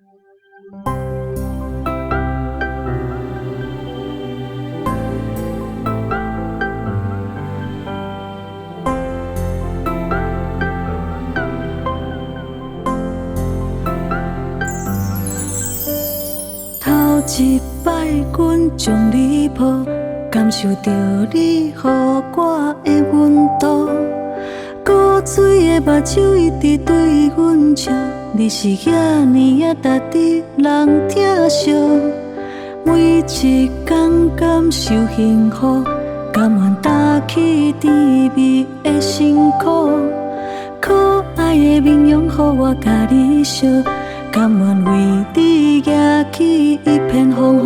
头一摆，阮将你抱，感受着你予我的温度。古锥的目睭一直对阮笑，你是遐尼值得人疼惜。每一天感受幸福，甘愿担起甜蜜的辛苦。可爱的面容，予我甲你烧。甘愿为你举起一片风雨，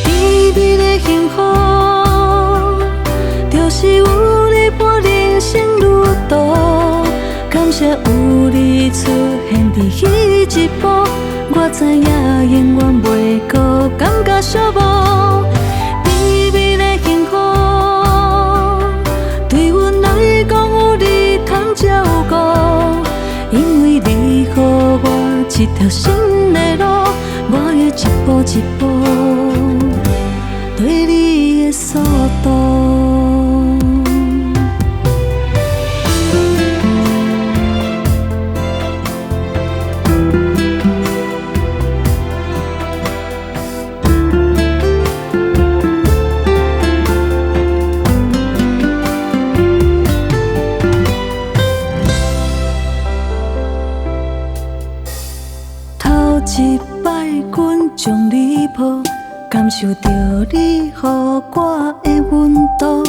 甜蜜的幸福，就是有你伴人生旅途。感谢有你出现伫彼一步，我知影永远袂搁感觉寂寞。甜蜜的幸福，对阮来讲有你通照顾，因为你予我一条新的路，我会一步一步对你的速度。一摆，阮将你抱，感受着你予我的温度。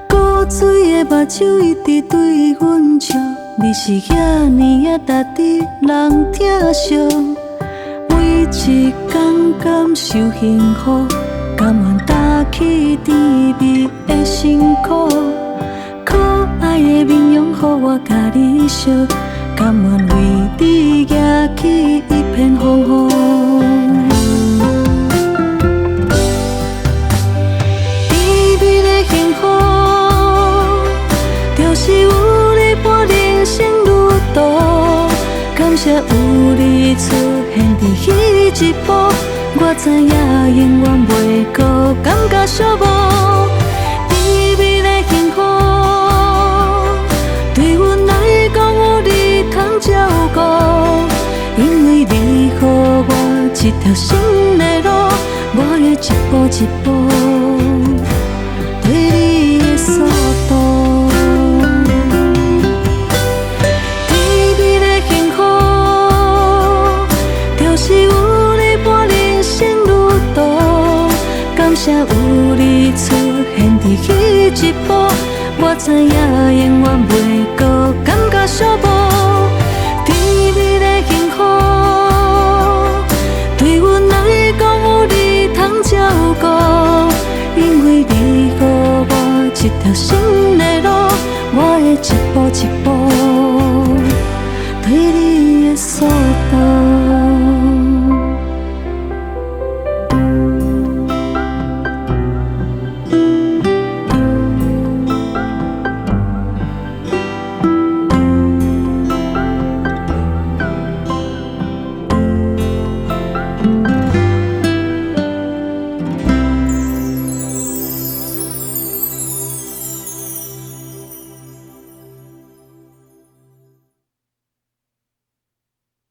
古锥的目睭一直对阮笑，你是遐尼值得人疼惜。每一天感受幸福，甘愿担起甜蜜的辛苦。可爱的面容，予我甲你烧。甘愿为你举起一片风雨，甜蜜的幸福，就是有你伴人生旅途。感谢有你出现伫彼一步，我知影永远袂搁感觉寂寞。甜蜜的幸福，对阮来讲有你通照顾，因为你予我一条新的路，我会一步一步对你的速度。甜蜜的幸福，就是有你伴人生旅途。感谢有你出现伫彼一步，我知影永远袂搁感觉寂寞。甜蜜的幸福，对阮来讲有你通照顾，因为你予我一条新的路，我会一步一步对你的速度。